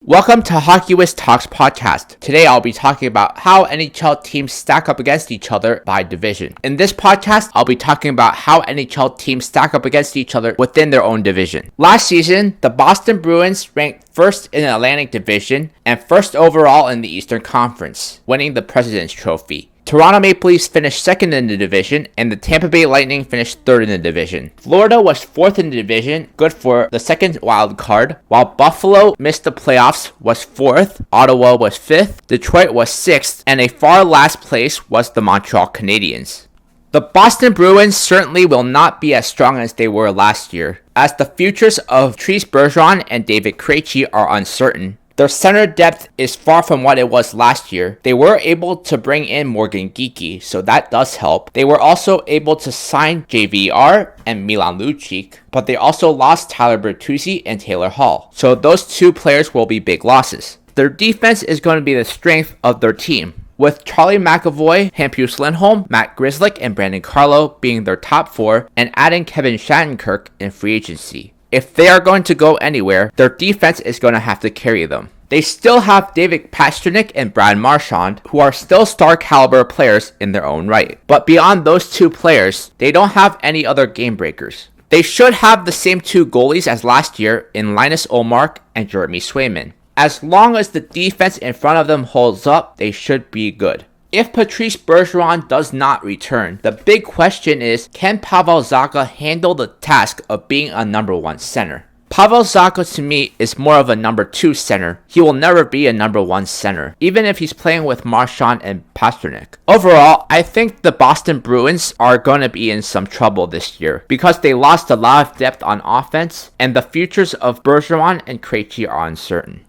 Welcome to Hockey Whiz Talks podcast. Today I'll be talking about how NHL teams stack up against each other by division. In this podcast, I'll be talking about how NHL teams stack up against each other within their own division. Last season, the Boston Bruins ranked first in the Atlantic Division and first overall in the Eastern Conference, winning the President's Trophy. Toronto Maple Leafs finished second in the division, and the Tampa Bay Lightning finished third in the division. Florida was fourth in the division, good for the second wild card, while Buffalo missed the playoffs, was fourth, Ottawa was fifth, Detroit was sixth, and a far last place was the Montreal Canadiens. The Boston Bruins certainly will not be as strong as they were last year, as the futures of Patrice Bergeron and David Krejci are uncertain. Their center depth is far from what it was last year. They were able to bring in Morgan Geekie, so that does help. They were also able to sign JVR and Milan Lucic, but they also lost Tyler Bertuzzi and Taylor Hall. So those two players will be big losses. Their defense is going to be the strength of their team, with Charlie McAvoy, Hampus Lindholm, Matt Grzelcyk, and Brandon Carlo being their top four, and adding Kevin Shattenkirk in free agency. If they are going to go anywhere, their defense is going to have to carry them. They still have David Pastrnak and Brad Marchand, who are still star caliber players in their own right. But beyond those two players, they don't have any other game breakers. They should have the same two goalies as last year in Linus Ullmark and Jeremy Swayman. As long as the defense in front of them holds up, they should be good. If Patrice Bergeron does not return, the big question is, can Pavel Zacha handle the task of being a number one center? Pavel Zacha to me is more of a number two center. He will never be a number one center, even if he's playing with Marchand and Pastrnak. Overall, I think the Boston Bruins are going to be in some trouble this year because they lost a lot of depth on offense, and the futures of Bergeron and Krejci are uncertain.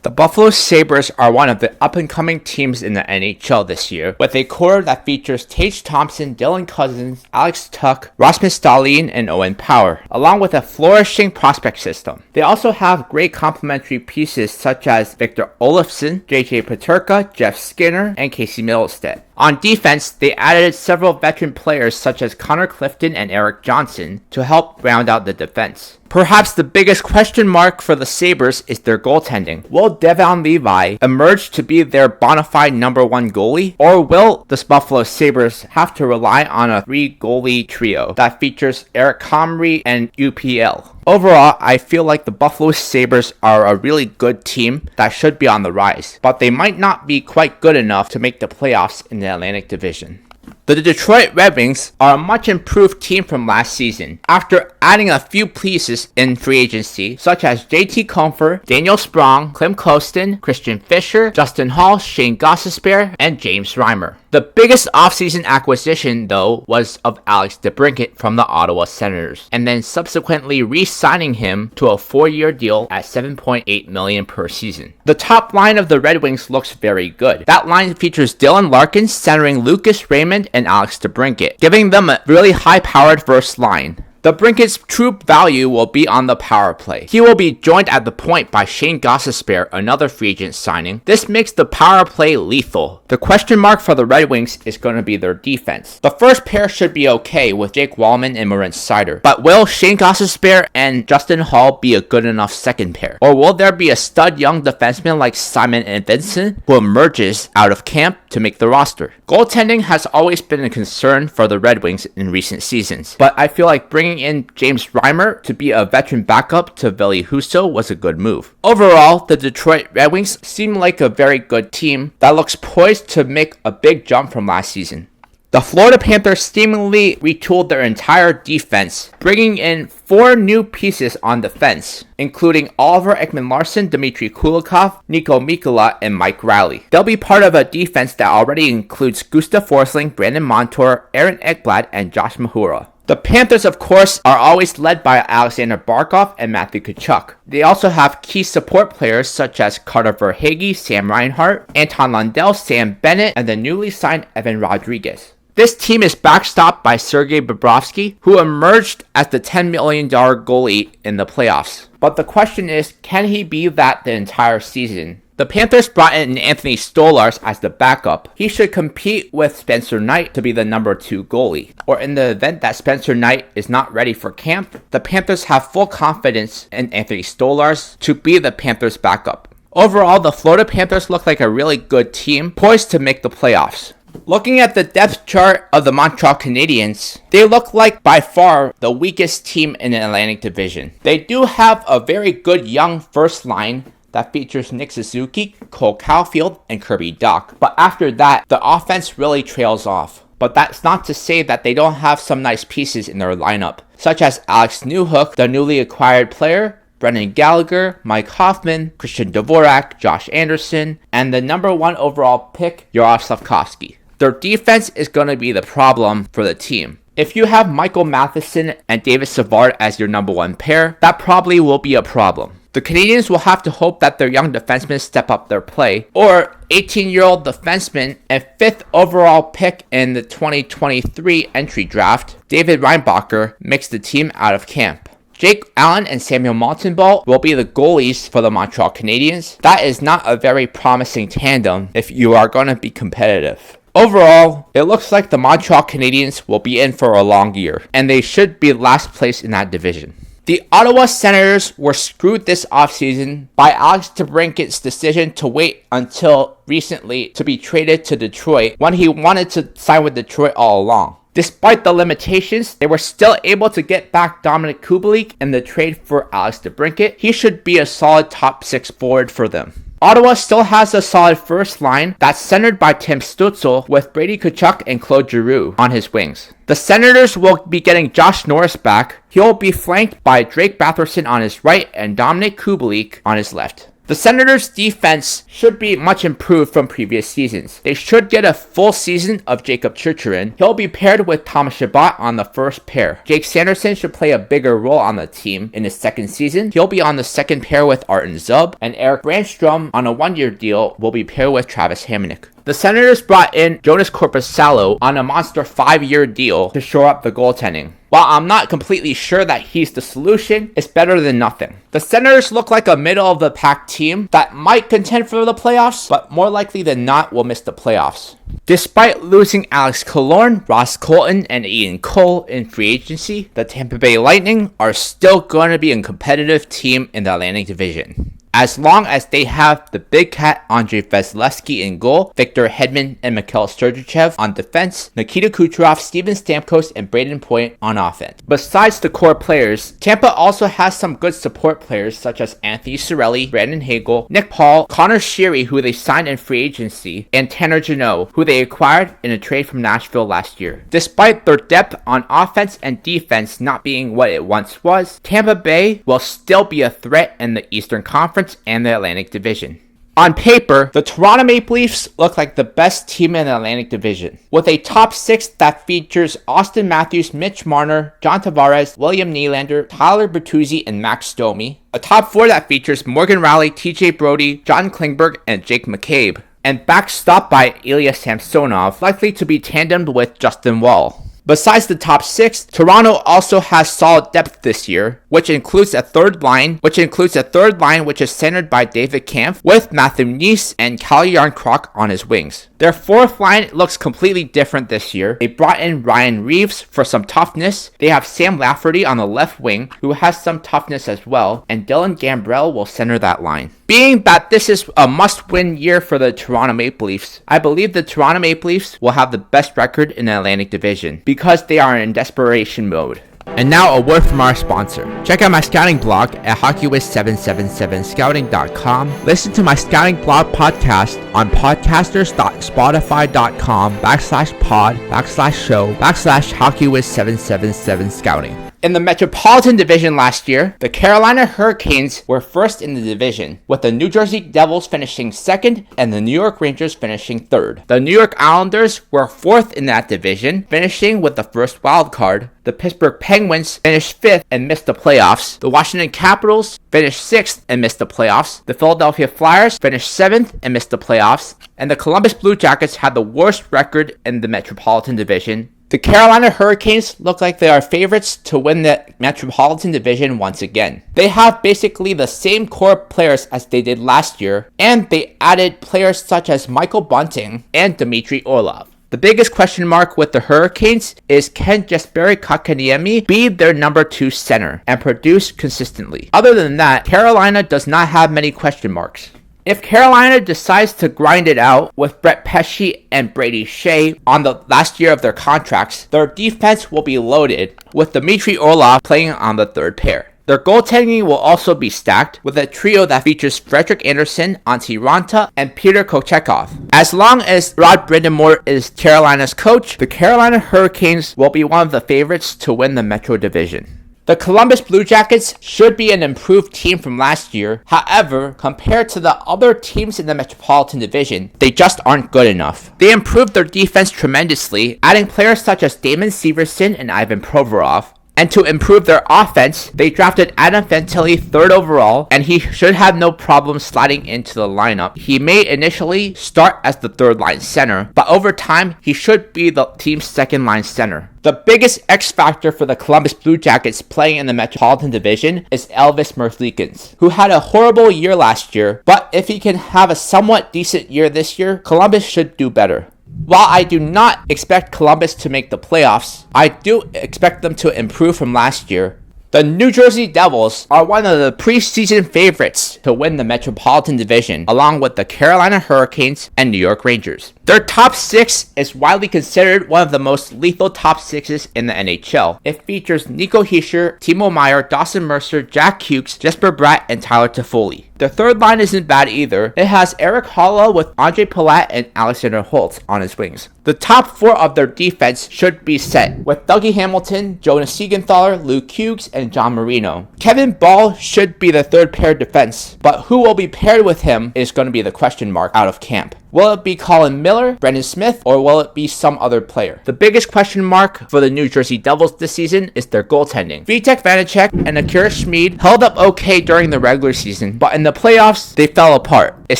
The Buffalo Sabres are one of the up-and-coming teams in the NHL this year, with a core that features Tage Thompson, Dylan Cousins, Alex Tuch, Rasmus Dahlin, and Owen Power, along with a flourishing prospect system. They also have great complementary pieces such as Victor Olofsson, JJ Peterka, Jeff Skinner, and Casey Middlestead. On defense, they added several veteran players such as Connor Clifton and Eric Johnson to help round out the defense. Perhaps the biggest question mark for the Sabres is their goaltending. Will Devon Levi emerge to be their bona fide number one goalie? Or will the Buffalo Sabres have to rely on a three-goalie trio that features Eric Comrie and UPL? Overall, I feel like the Buffalo Sabres are a really good team that should be on the rise, but they might not be quite good enough to make the playoffs in the Atlantic Division. The Detroit Red Wings are a much improved team from last season, after adding a few pieces in free agency, such as JT Compher, Daniel Sprong, Klim Kostin, Christian Fischer, Justin Hall, Shane Gostisbehere, and James Reimer. The biggest offseason acquisition, though, was of Alex DeBrincat from the Ottawa Senators, and then subsequently re-signing him to a 4-year deal at $7.8 million per season. The top line of the Red Wings looks very good. That line features Dylan Larkin centering Lucas Raymond and Alex DeBrincat, giving them a really high-powered first line. DeBrincat's true value will be on the power play. He will be joined at the point by Shane Gostisbehere, another free agent signing. This makes the power play lethal. The question mark for the Red Wings is going to be their defense. The first pair should be okay with Jake Wallman and Moritz Seider, but will Shane Gostisbehere and Justin Hall be a good enough second pair? Or will there be a stud young defenseman like Simon and Vincent who emerges out of camp to make the roster? Goaltending has always been a concern for the Red Wings in recent seasons, but I feel like bringing in James Reimer to be a veteran backup to Ville Husso was a good move. Overall, the Detroit Red Wings seem like a very good team that looks poised to make a big jump from last season. The Florida Panthers seemingly retooled their entire defense, bringing in 4 new pieces on defense, including Oliver Ekman-Larsson, Dmitry Kulikov, Nico Mikkola, and Mike Riley. They'll be part of a defense that already includes Gustav Forsling, Brandon Montour, Aaron Ekblad, and Josh Mahura. The Panthers, of course, are always led by Alexander Barkov and Matthew Tkachuk. They also have key support players such as Carter Verhaeghe, Sam Reinhart, Anton Lundell, Sam Bennett, and the newly signed Evan Rodriguez. This team is backstopped by Sergei Bobrovsky, who emerged as the $10 million goalie in the playoffs. But the question is, can he be that the entire season? The Panthers brought in Anthony Stolarz as the backup. He should compete with Spencer Knight to be the number 2 goalie. Or in the event that Spencer Knight is not ready for camp, the Panthers have full confidence in Anthony Stolarz to be the Panthers' backup. Overall, the Florida Panthers look like a really good team, poised to make the playoffs. Looking at the depth chart of the Montreal Canadiens, they look like by far the weakest team in the Atlantic Division. They do have a very good young first line that features Nick Suzuki, Cole Caulfield, and Kirby Dach. But after that, the offense really trails off. But that's not to say that they don't have some nice pieces in their lineup, such as Alex Newhook, the newly acquired player, Brendan Gallagher, Mike Hoffman, Christian Dvorak, Josh Anderson, and the number 1 overall pick, Yaroslav Slavkovsky. Their defense is going to be the problem for the team. If you have Michael Matheson and David Savard as your number 1 pair, that probably will be a problem. The Canadiens will have to hope that their young defensemen step up their play, or 18-year-old defenseman and 5th overall pick in the 2023 entry draft, David Reinbacher, makes the team out of camp. Jake Allen and Samuel Montembeault will be the goalies for the Montreal Canadiens. That is not a very promising tandem if you are going to be competitive. Overall, it looks like the Montreal Canadiens will be in for a long year, and they should be last place in that division. The Ottawa Senators were screwed this offseason by Alex DeBrincat's decision to wait until recently to be traded to Detroit when he wanted to sign with Detroit all along. Despite the limitations, they were still able to get back Dominic Kubalik in the trade for Alex DeBrincat. He should be a solid top 6 forward for them. Ottawa still has a solid first line that's centered by Tim Stützle with Brady Tkachuk and Claude Giroux on his wings. The Senators will be getting Josh Norris back. He'll be flanked by Drake Batherson on his right and Dominic Kubalik on his left. The Senators' defense should be much improved from previous seasons. They should get a full season of Jacob Chicherin. He'll be paired with Thomas Chabot on the first pair. Jake Sanderson should play a bigger role on the team in his second season. He'll be on the second pair with Arten Zub, and Eric Brandstrom on a 1-year deal will be paired with Travis Hamonic. The Senators brought in Jonas Korpisalo on a monster 5-year deal to shore up the goaltending. While I'm not completely sure that he's the solution, it's better than nothing. The Senators look like a middle-of-the-pack team that might contend for the playoffs, but more likely than not will miss the playoffs. Despite losing Alex Killorn, Ross Colton, and Ian Cole in free agency, the Tampa Bay Lightning are still going to be a competitive team in the Atlantic Division. As long as they have the big cat Andrei Vasilevsky in goal, Victor Hedman and Mikhail Sergachev on defense, Nikita Kucherov, Steven Stamkos, and Braden Point on offense. Besides the core players, Tampa also has some good support players such as Anthony Cirelli, Brandon Hagel, Nick Paul, Connor Sheary, who they signed in free agency, and Tanner Jeannot, who they acquired in a trade from Nashville last year. Despite their depth on offense and defense not being what it once was, Tampa Bay will still be a threat in the Eastern Conference and the Atlantic Division. On paper, the Toronto Maple Leafs look like the best team in the Atlantic Division, with a top 6 that features Austin Matthews, Mitch Marner, John Tavares, William Nylander, Tyler Bertuzzi, and Max Domi, a top 4 that features Morgan Rielly, TJ Brody, John Klingberg, and Jake McCabe, and backstopped by Ilya Samsonov, likely to be tandemed with Justin Wall. Besides the top 6, Toronto also has solid depth this year, which includes a third line which is centered by David Kampf with Matthew Nice and Calle Yarncroc on his wings. Their fourth line looks completely different this year. They brought in Ryan Reeves for some toughness. They have Sam Lafferty on the left wing, who has some toughness as well, and Dylan Gambrell will center that line. Being that this is a must-win year for the Toronto Maple Leafs, I believe the Toronto Maple Leafs will have the best record in the Atlantic Division because they are in desperation mode. And now a word from our sponsor. Check out my scouting blog at hockeywiz777scouting.com. Listen to my scouting blog podcast on podcasters.spotify.com/pod/show/hockeywiz777scouting. In the Metropolitan Division last year, the Carolina Hurricanes were first in the division, with the New Jersey Devils finishing second and the New York Rangers finishing third. The New York Islanders were fourth in that division, finishing with the first wild card. The Pittsburgh Penguins finished fifth and missed the playoffs. The Washington Capitals finished sixth and missed the playoffs. The Philadelphia Flyers finished seventh and missed the playoffs. And the Columbus Blue Jackets had the worst record in the Metropolitan Division. The Carolina Hurricanes look like they are favorites to win the Metropolitan Division once again. They have basically the same core players as they did last year, and they added players such as Michael Bunting and Dmitry Orlov. The biggest question mark with the Hurricanes is, can Jesperi Kotkaniemi be their number 2 center and produce consistently? Other than that, Carolina does not have many question marks. If Carolina decides to grind it out with Brett Pesce and Brady Shea on the last year of their contracts, their defense will be loaded with Dmitry Orlov playing on the third pair. Their goaltending will also be stacked with a trio that features Frederik Andersen, Antti Ranta, and Peter Kochetkov. As long as Rod Brind'Amour is Carolina's coach, the Carolina Hurricanes will be one of the favorites to win the Metro Division. The Columbus Blue Jackets should be an improved team from last year. However, compared to the other teams in the Metropolitan Division, they just aren't good enough. They improved their defense tremendously, adding players such as Damon Severson and Ivan Provorov. And to improve their offense, they drafted Adam Fantilli 3rd overall, and he should have no problem sliding into the lineup. He may initially start as the 3rd line center, but over time, he should be the team's 2nd line center. The biggest X factor for the Columbus Blue Jackets playing in the Metropolitan Division is Elvis Merzlikins, who had a horrible year last year, but if he can have a somewhat decent year this year, Columbus should do better. While I do not expect Columbus to make the playoffs, I do expect them to improve from last year. The New Jersey Devils are one of the preseason favorites to win the Metropolitan Division, along with the Carolina Hurricanes and New York Rangers. Their top 6 is widely considered one of the most lethal top 6s in the NHL. It features Nico Hischier, Timo Meier, Dawson Mercer, Jack Hughes, Jesper Bratt, and Tyler Toffoli. The 3rd line isn't bad either. It has Eric Holla with Andre Palat and Alexander Holtz on his wings. The top 4 of their defense should be set, with Dougie Hamilton, Jonas Siegenthaler, Luke Hughes, and John Marino. Kevin Ball should be the 3rd pair defense, but who will be paired with him is going to be the question mark out of camp. Will it be Colin Miller, Brendan Smith, or will it be some other player? The biggest question mark for the New Jersey Devils this season is their goaltending. Vitek Vanacek and Akira Schmid held up okay during the regular season, but in the playoffs, they fell apart. It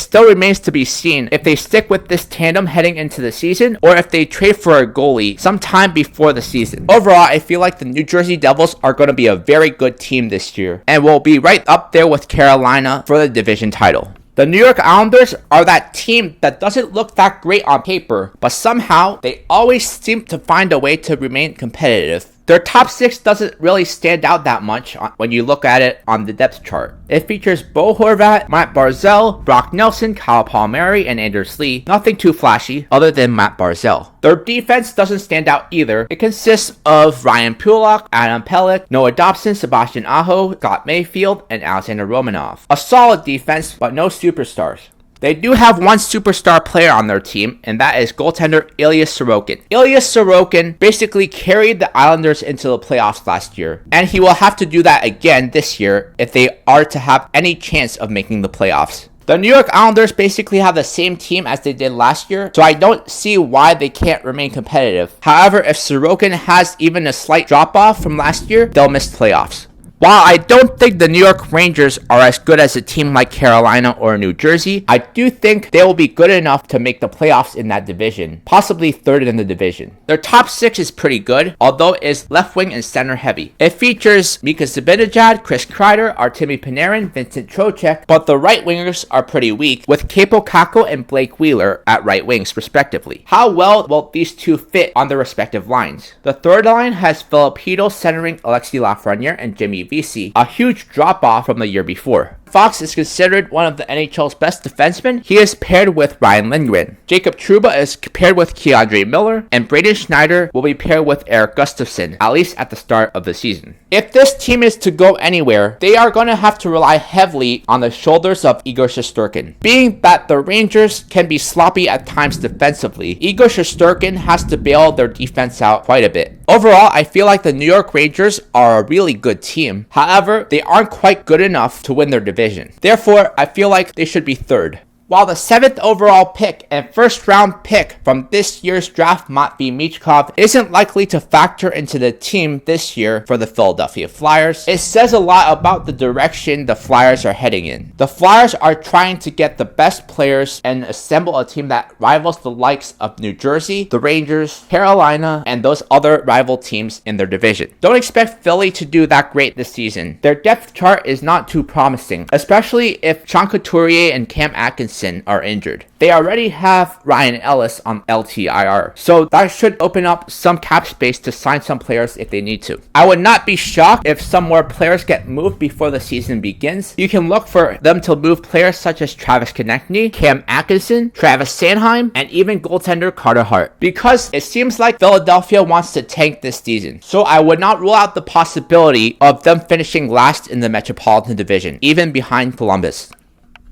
still remains to be seen if they stick with this tandem heading into the season, or if they trade for a goalie sometime before the season. Overall, I feel like the New Jersey Devils are going to be a very good team this year, and will be right up there with Carolina for the division title. The New York Islanders are that team that doesn't look that great on paper, but somehow they always seem to find a way to remain competitive. Their top 6 doesn't really stand out that much when you look at it on the depth chart. It features Bo Horvat, Matt Barzal, Brock Nelson, Kyle Palmieri, and Anders Lee. Nothing too flashy other than Matt Barzal. Their defense doesn't stand out either. It consists of Ryan Pulock, Adam Pelech, Noah Dobson, Sebastian Aho, Scott Mayfield, and Alexander Romanov. A solid defense, but no superstars. They do have one superstar player on their team, and that is goaltender Ilya Sorokin. Ilya Sorokin basically carried the Islanders into the playoffs last year, and he will have to do that again this year if they are to have any chance of making the playoffs. The New York Islanders basically have the same team as they did last year, so I don't see why they can't remain competitive. However, if Sorokin has even a slight drop-off from last year, they'll miss playoffs. While I don't think the New York Rangers are as good as a team like Carolina or New Jersey, I do think they will be good enough to make the playoffs in that division, possibly 3rd in the division. Their top 6 is pretty good, although it is left wing and center heavy. It features Mika Zibanejad, Chris Kreider, Artemi Panarin, Vincent Trocheck, but the right wingers are pretty weak, with Kaapo Kakko and Blake Wheeler at right wings respectively. How well will these two fit on their respective lines? The 3rd line has Filipino centering Alexi Lafreniere and Jimmy Vesey, a huge drop-off from the year before. Fox is considered one of the NHL's best defensemen. He is paired with Ryan Lindgren. Jacob Trouba is paired with Keandre Miller, and Braden Schneider will be paired with Eric Gustafsson, at least at the start of the season. If this team is to go anywhere, they are going to have to rely heavily on the shoulders of Igor Shesterkin. Being that the Rangers can be sloppy at times defensively, Igor Shesterkin has to bail their defense out quite a bit. Overall, I feel like the New York Rangers are a really good team. However, they aren't quite good enough to win their division. Therefore, I feel like they should be 3rd. While the 7th overall pick and 1st round pick from this year's draft, Matvei Michkov, isn't likely to factor into the team this year for the Philadelphia Flyers, it says a lot about the direction the Flyers are heading in. The Flyers are trying to get the best players and assemble a team that rivals the likes of New Jersey, the Rangers, Carolina, and those other rival teams in their division. Don't expect Philly to do that great this season. Their depth chart is not too promising, especially if Sean Couturier and Cam Atkinson Atkinson are injured. They already have Ryan Ellis on LTIR, so that should open up some cap space to sign some players if they need to. I would not be shocked if some more players get moved before the season begins. You can look for them to move players such as Travis Konechny, Cam Atkinson, Travis Sanheim, and even goaltender Carter Hart, because it seems like Philadelphia wants to tank this season. So I would not rule out the possibility of them finishing last in the Metropolitan Division, even behind Columbus.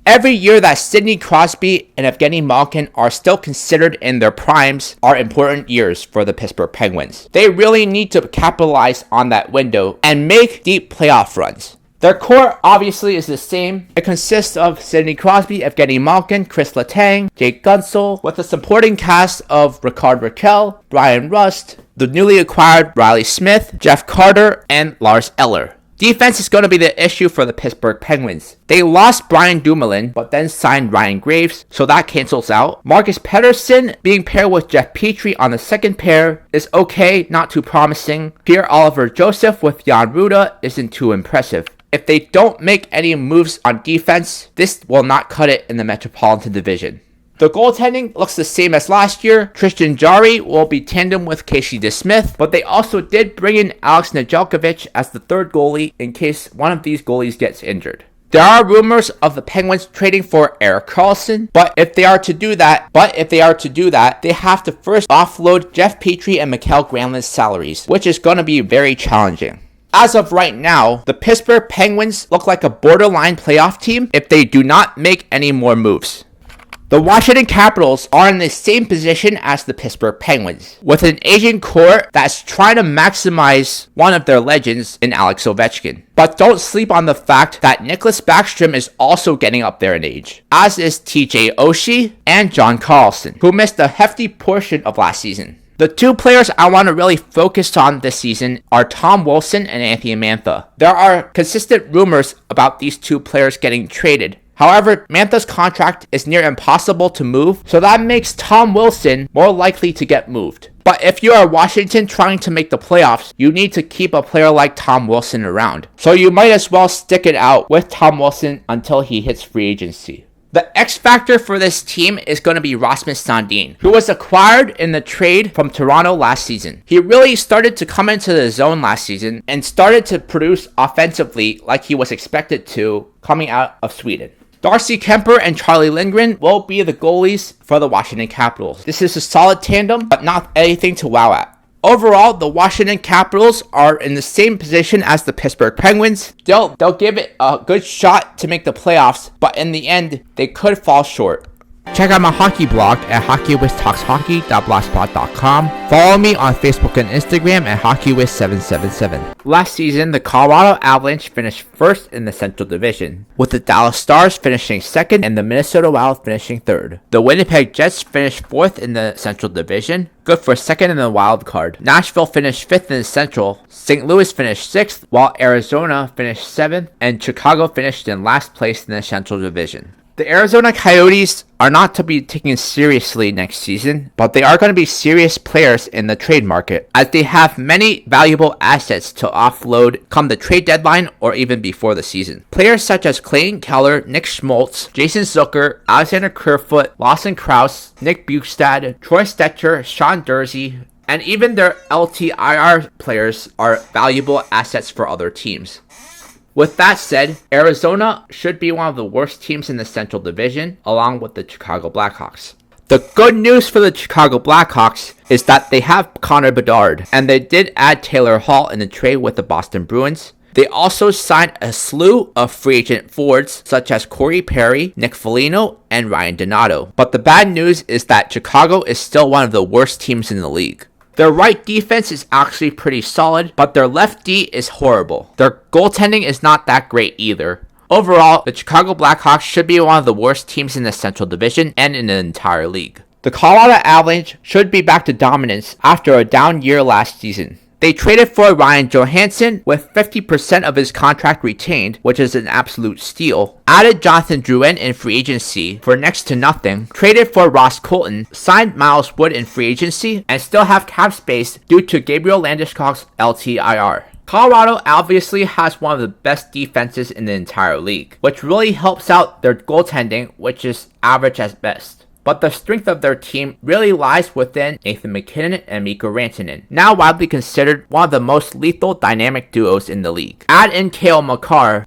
Every year that Sidney Crosby and Evgeny Malkin are still considered in their primes are important years for the Pittsburgh Penguins. They really need to capitalize on that window and make deep playoff runs. Their core obviously is the same. It consists of Sidney Crosby, Evgeny Malkin, Chris Letang, Jake Gunsel, with a supporting cast of Ricard Raquel, Brian Rust, the newly acquired Riley Smith, Jeff Carter, and Lars Eller. Defense is going to be the issue for the Pittsburgh Penguins. They lost Brian Dumoulin, but then signed Ryan Graves, so that cancels out. Marcus Pettersson being paired with Jeff Petrie on the second pair is okay, not too promising. Pierre-Olivier Joseph with Jan Ruda isn't too impressive. If they don't make any moves on defense, this will not cut it in the Metropolitan Division. The goaltending looks the same as last year. Tristan Jarry will be tandem with Casey DeSmith, but they also did bring in Alex Nedeljkovic as the third goalie in case one of these goalies gets injured. There are rumors of the Penguins trading for Erik Karlsson, but if they are to do that, they have to first offload Jeff Petrie and Mikael Granlund's salaries, which is going to be very challenging. As of right now, the Pittsburgh Penguins look like a borderline playoff team if they do not make any more moves. The Washington Capitals are in the same position as the Pittsburgh Penguins, with an aging core that's trying to maximize one of their legends in Alex Ovechkin. But don't sleep on the fact that Nicklas Backstrom is also getting up there in age, as is TJ Oshie and John Carlson, who missed a hefty portion of last season. The two players I want to really focus on this season are Tom Wilson and Anthony Mantha. There are consistent rumors about these two players getting traded. However, Mantha's contract is near impossible to move, so that makes Tom Wilson more likely to get moved. But if you are Washington trying to make the playoffs, you need to keep a player like Tom Wilson around. So you might as well stick it out with Tom Wilson until he hits free agency. The X factor for this team is going to be Rasmus Sandin, who was acquired in the trade from Toronto last season. He really started to come into the zone last season and started to produce offensively like he was expected to coming out of Sweden. Darcy Kemper and Charlie Lindgren will be the goalies for the Washington Capitals. This is a solid tandem, but not anything to wow at. Overall, the Washington Capitals are in the same position as the Pittsburgh Penguins. They'll give it a good shot to make the playoffs, but in the end, they could fall short. Check out my hockey blog at hockeywiztalkshockey.blogspot.com. Follow me on Facebook and Instagram at hockeywiz777. Last season, the Colorado Avalanche finished first in the Central Division, with the Dallas Stars finishing second and the Minnesota Wild finishing third. The Winnipeg Jets finished fourth in the Central Division, good for second in the wild card. Nashville finished fifth in the Central. St. Louis finished sixth, while Arizona finished seventh, and Chicago finished in last place in the Central Division. The Arizona Coyotes are not to be taken seriously next season, but they are going to be serious players in the trade market, as they have many valuable assets to offload come the trade deadline or even before the season. Players such as Clayton Keller, Nick Schmaltz, Jason Zucker, Alexander Kerfoot, Lawson Krause, Nick Bukestad, Troy Stetcher, Sean Dursey, and even their LTIR players are valuable assets for other teams. With that said, Arizona should be one of the worst teams in the Central Division, along with the Chicago Blackhawks. The good news for the Chicago Blackhawks is that they have Connor Bedard, and they did add Taylor Hall in the trade with the Boston Bruins. They also signed a slew of free agent forwards such as Corey Perry, Nick Foligno, and Ryan Donato. But the bad news is that Chicago is still one of the worst teams in the league. Their right defense is actually pretty solid, but their left D is horrible. Their goaltending is not that great either. Overall, the Chicago Blackhawks should be one of the worst teams in the Central Division and in the entire league. The Colorado Avalanche should be back to dominance after a down year last season. They traded for Ryan Johansson with 50% of his contract retained, which is an absolute steal. Added Jonathan Drouin in free agency for next to nothing. Traded for Ross Colton, signed Miles Wood in free agency, and still have cap space due to Gabriel Landeskog's LTIR. Colorado obviously has one of the best defenses in the entire league, which really helps out their goaltending, which is average at best. But the strength of their team really lies within Nathan MacKinnon and Mikko Rantanen, now widely considered one of the most lethal dynamic duos in the league. Add in Cale Makar,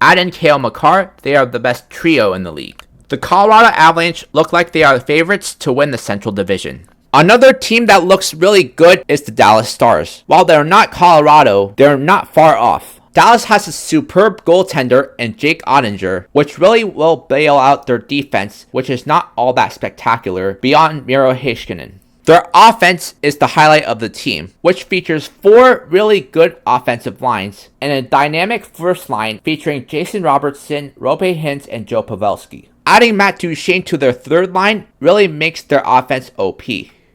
they are the best trio in the league. The Colorado Avalanche look like they are the favorites to win the Central Division. Another team that looks really good is the Dallas Stars. While they're not Colorado, they're not far off. Dallas has a superb goaltender in Jake Ottinger, which really will bail out their defense, which is not all that spectacular, beyond Miro Heiskanen. Their offense is the highlight of the team, which features 4 really good offensive lines and a dynamic first line featuring Jason Robertson, Roope Hintz, and Joe Pavelski. Adding Matt Duchene to their third line really makes their offense OP.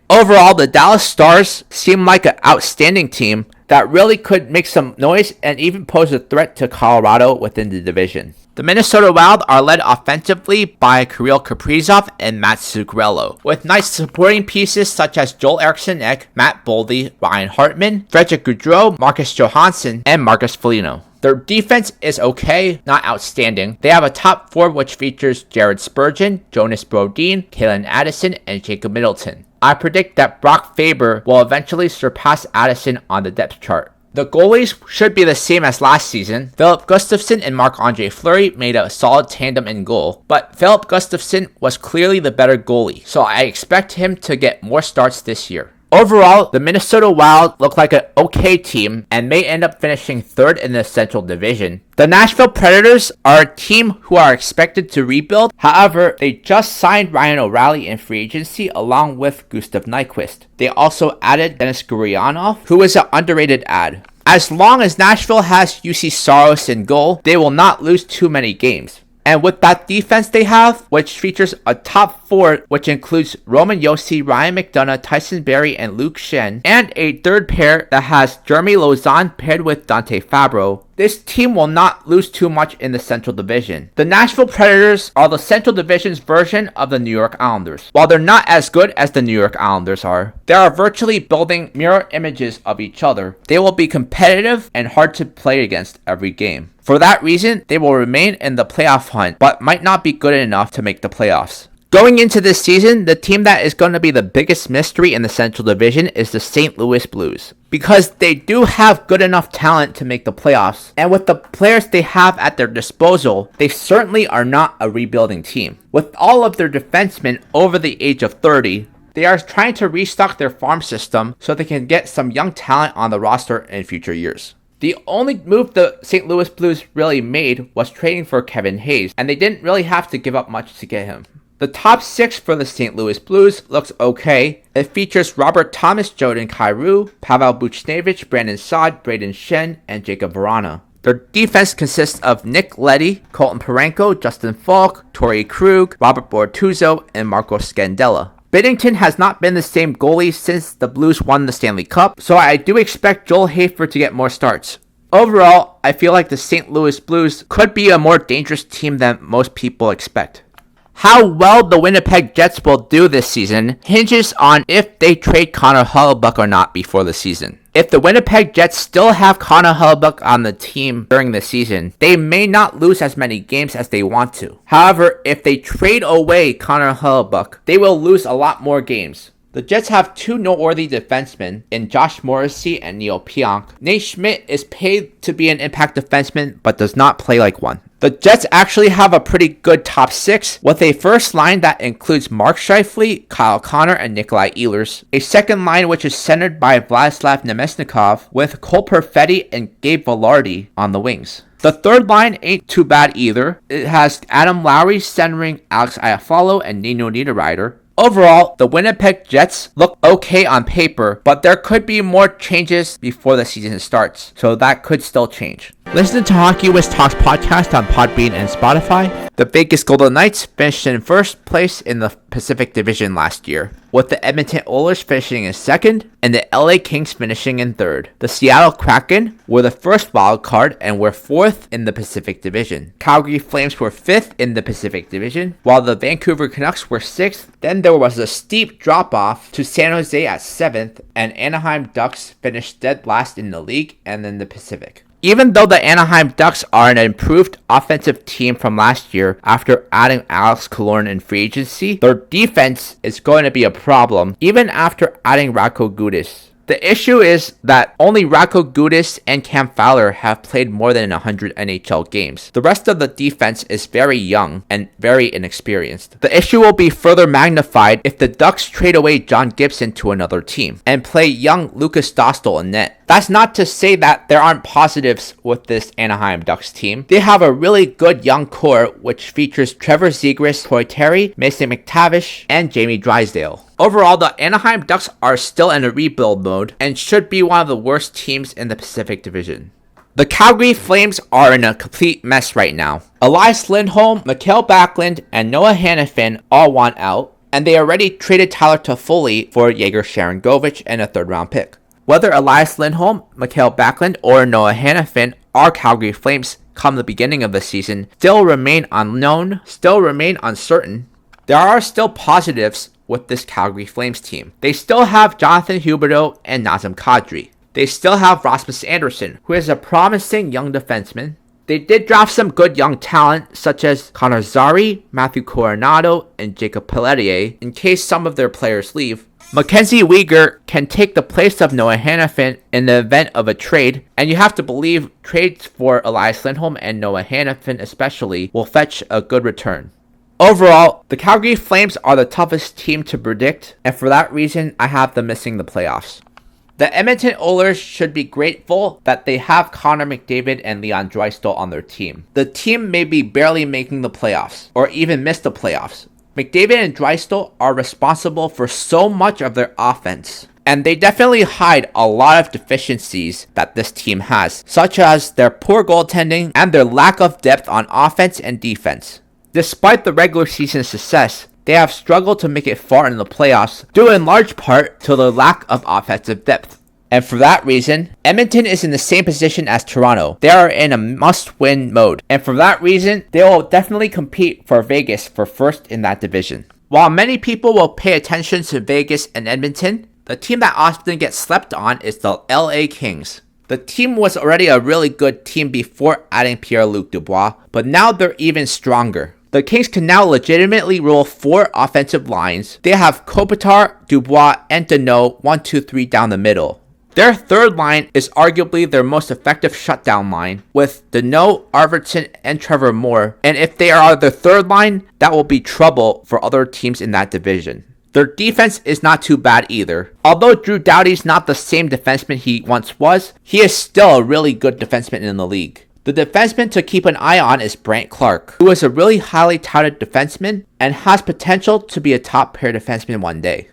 Overall, the Dallas Stars seem like an outstanding team that really could make some noise and even pose a threat to Colorado within the division. The Minnesota Wild are led offensively by Kirill Kaprizov and Matt Zuccarello, with nice supporting pieces such as Joel Eriksson-Ek, Matt Boldy, Ryan Hartman, Frederick Gaudreau, Marcus Johansson, and Marcus Foligno. Their defense is okay, not outstanding. They have a top 4 which features Jared Spurgeon, Jonas Brodin, Kalen Addison, and Jacob Middleton. I predict that Brock Faber will eventually surpass Addison on the depth chart. The goalies should be the same as last season. Philip Gustafsson and Marc-Andre Fleury made a solid tandem in goal, but Philip Gustafsson was clearly the better goalie, so I expect him to get more starts this year. Overall, the Minnesota Wild look like an okay team and may end up finishing 3rd in the Central Division. The Nashville Predators are a team who are expected to rebuild. However, they just signed Ryan O'Reilly in free agency along with Gustav Nyquist. They also added Denis Gurianov, who is an underrated add. As long as Nashville has UC Saros in goal, they will not lose too many games. And with that defense they have, which features a top 4, which includes Roman Josi, Ryan McDonough, Tyson Barrie, and Luke Shen, and a third pair that has Jeremy Lauzon paired with Dante Fabro, this team will not lose too much in the Central Division. The Nashville Predators are the Central Division's version of the New York Islanders. While they're not as good as the New York Islanders are, they are virtually building mirror images of each other. They will be competitive and hard to play against every game. For that reason, they will remain in the playoff hunt, but might not be good enough to make the playoffs. Going into this season, the team that is going to be the biggest mystery in the Central Division is the St. Louis Blues, because they do have good enough talent to make the playoffs, and with the players they have at their disposal, they certainly are not a rebuilding team. With all of their defensemen over the age of 30, they are trying to restock their farm system so they can get some young talent on the roster in future years. The only move the St. Louis Blues really made was trading for Kevin Hayes, and they didn't really have to give up much to get him. The top 6 for the St. Louis Blues looks okay. It features Robert Thomas, Jordan Kyrou, Pavel Buchnevich, Brandon Saad, Braden Shen, and Jacob Verana. Their defense consists of Nick Leddy, Colton Parenko, Justin Falk, Torrey Krug, Robert Bortuzzo, and Marco Scandella. Binnington has not been the same goalie since the Blues won the Stanley Cup, so I do expect Joel Hafer to get more starts. Overall, I feel like the St. Louis Blues could be a more dangerous team than most people expect. How well the Winnipeg Jets will do this season hinges on if they trade Connor Hellebuyck or not before the season. If the Winnipeg Jets still have Connor Hellebuyck on the team during the season, they may not lose as many games as they want to. However, if they trade away Connor Hellebuyck, they will lose a lot more games. The Jets have 2 noteworthy defensemen in Josh Morrissey and Neil Pionk. Nate Schmidt is paid to be an impact defenseman but does not play like one. The Jets actually have a pretty good top 6 with a first line that includes Mark Scheifele, Kyle Connor, and Nikolai Ehlers. A second line which is centered by Vladislav Nemesnikov with Cole Perfetti and Gabe Velarde on the wings. The third line ain't too bad either. It has Adam Lowry centering Alex Iafallo and Nino Niederreiter. Overall, the Winnipeg Jets look okay on paper, but there could be more changes before the season starts, so that could still change. Listen to Hockey Wiz Talks podcast on Podbean and Spotify. The Vegas Golden Knights finished in first place in the Pacific Division last year, with the Edmonton Oilers finishing in second and the LA Kings finishing in third. The Seattle Kraken were the first wild card and were fourth in the Pacific Division. Calgary Flames were fifth in the Pacific Division, while the Vancouver Canucks were sixth. Then there was a steep drop-off to San Jose at seventh, and Anaheim Ducks finished dead last in the league and in the Pacific. Even though the Anaheim Ducks are an improved offensive team from last year after adding Alex Killorn in free agency, their defense is going to be a problem even after adding Radko Gudas. The issue is that only Radko Gudas and Cam Fowler have played more than 100 NHL games. The rest of the defense is very young and very inexperienced. The issue will be further magnified if the Ducks trade away John Gibson to another team and play young Lucas Dostal in net. That's not to say that there aren't positives with this Anaheim Ducks team. They have a really good young core which features Trevor Zegras, Troy Terry, Mason McTavish, and Jamie Drysdale. Overall, the Anaheim Ducks are still in a rebuild mode and should be one of the worst teams in the Pacific Division. The Calgary Flames are in a complete mess right now. Elias Lindholm, Mikael Backlund, and Noah Hanifin all want out, and they already traded Tyler Toffoli for Yegor Sharangovich and a third-round pick. Whether Elias Lindholm, Mikael Backlund, or Noah Hanifin are Calgary Flames come the beginning of the season still remain unknown, still remain uncertain. There are still positives with this Calgary Flames team. They still have Jonathan Huberdeau and Nazem Kadri. They still have Rasmus Andersson, who is a promising young defenseman. They did draft some good young talent, such as Connor Zary, Matthew Coronado, and Jacob Pelletier, in case some of their players leave. Mackenzie Weegar can take the place of Noah Hanifin in the event of a trade, and you have to believe trades for Elias Lindholm and Noah Hanifin especially will fetch a good return. Overall, the Calgary Flames are the toughest team to predict, and for that reason, I have them missing the playoffs. The Edmonton Oilers should be grateful that they have Connor McDavid and Leon Draisaitl on their team. The team may be barely making the playoffs, or even miss the playoffs. McDavid and Draisaitl are responsible for so much of their offense, and they definitely hide a lot of deficiencies that this team has, such as their poor goaltending and their lack of depth on offense and defense. Despite the regular season success, they have struggled to make it far in the playoffs, due in large part to the lack of offensive depth. And for that reason, Edmonton is in the same position as Toronto. They are in a must-win mode. And for that reason, they will definitely compete for Vegas for first in that division. While many people will pay attention to Vegas and Edmonton, the team that often gets slept on is the LA Kings. The team was already a really good team before adding Pierre-Luc Dubois, but now they're even stronger. The Kings can now legitimately roll 4 offensive lines. They have Kopitar, Dubois, and Deneau 1-2-3 down the middle. Their third line is arguably their most effective shutdown line, with Deneau, Arvidsson, and Trevor Moore, and if they are the third line, that will be trouble for other teams in that division. Their defense is not too bad either. Although Drew Doughty's not the same defenseman he once was, he is still a really good defenseman in the league. The defenseman to keep an eye on is Brandt Clarke, who is a really highly touted defenseman and has potential to be a top pair defenseman one day.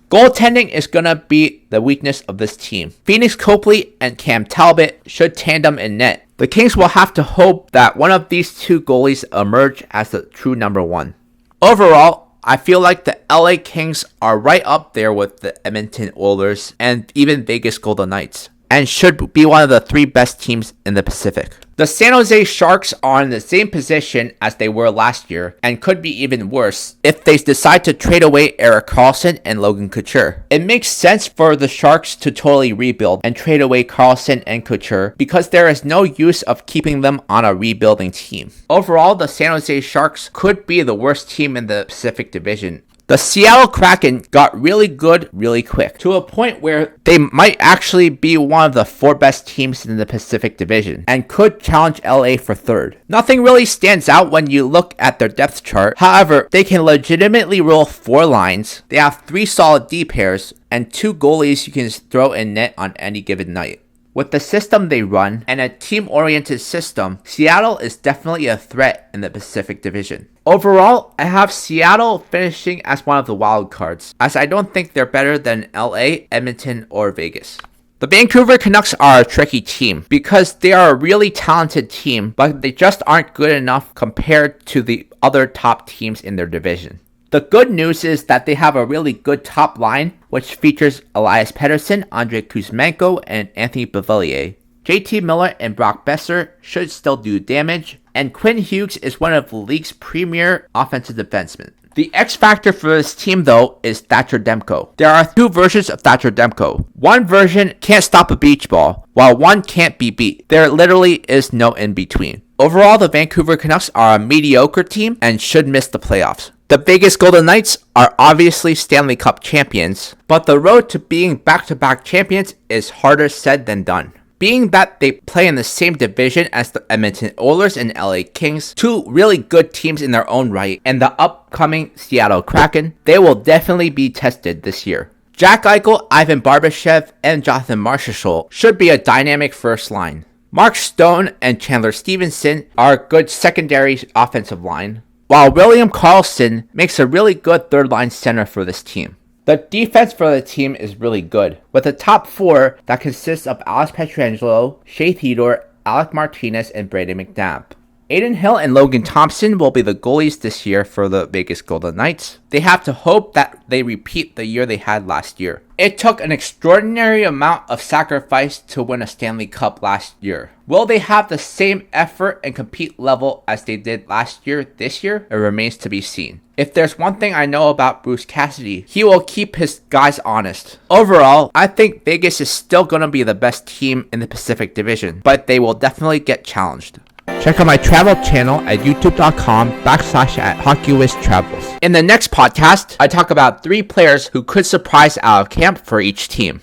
Goaltending is going to be the weakness of this team. Phoenix Copley and Cam Talbot should tandem in net. The Kings will have to hope that one of these two goalies emerge as the true number one. Overall, I feel like the LA Kings are right up there with the Edmonton Oilers and even Vegas Golden Knights, and should be one of the 3 best teams in the Pacific. The San Jose Sharks are in the same position as they were last year, and could be even worse if they decide to trade away Erik Karlsson and Logan Couture. It makes sense for the Sharks to totally rebuild and trade away Karlsson and Couture, because there is no use of keeping them on a rebuilding team. Overall, the San Jose Sharks could be the worst team in the Pacific Division. The Seattle Kraken got really good really quick, to a point where they might actually be one of the 4 best teams in the Pacific Division, and could challenge LA for third. Nothing really stands out when you look at their depth chart. However, they can legitimately roll 4 lines, they have 3 solid D pairs, and 2 goalies you can throw in net on any given night. With the system they run, and a team-oriented system, Seattle is definitely a threat in the Pacific Division. Overall, I have Seattle finishing as one of the wild cards, as I don't think they're better than LA, Edmonton, or Vegas. The Vancouver Canucks are a tricky team, because they are a really talented team, but they just aren't good enough compared to the other top teams in their division. The good news is that they have a really good top line, which features Elias Pettersson, Andrei Kuzmenko, and Anthony Beauvillier. JT Miller and Brock Besser should still do damage, and Quinn Hughes is one of the league's premier offensive defensemen. The X factor for this team, though, is Thatcher Demko. There are two versions of Thatcher Demko. One version can't stop a beach ball, while one can't be beat. There literally is no in between. Overall, the Vancouver Canucks are a mediocre team and should miss the playoffs. The Vegas Golden Knights are obviously Stanley Cup champions, but the road to being back-to-back champions is harder said than done. Being that they play in the same division as the Edmonton Oilers and LA Kings, two really good teams in their own right, and the upcoming Seattle Kraken, they will definitely be tested this year. Jack Eichel, Ivan Barbashev, and Jonathan Marchessault should be a dynamic first line. Mark Stone and Chandler Stevenson are a good secondary offensive line, while William Karlsson makes a really good third line center for this team. The defense for the team is really good, with a top four that consists of Alex Pietrangelo, Shea Theodore, Alec Martinez, and Brayden McNabb. Aiden Hill and Logan Thompson will be the goalies this year for the Vegas Golden Knights. They have to hope that they repeat the year they had last year. It took an extraordinary amount of sacrifice to win a Stanley Cup last year. Will they have the same effort and compete level as they did last year this year? It remains to be seen. If there's one thing I know about Bruce Cassidy, he will keep his guys honest. Overall, I think Vegas is still going to be the best team in the Pacific Division, but they will definitely get challenged. Check out my travel channel at youtube.com/HockeyWizTravels. In the next podcast, I talk about 3 players who could surprise out of camp for each team.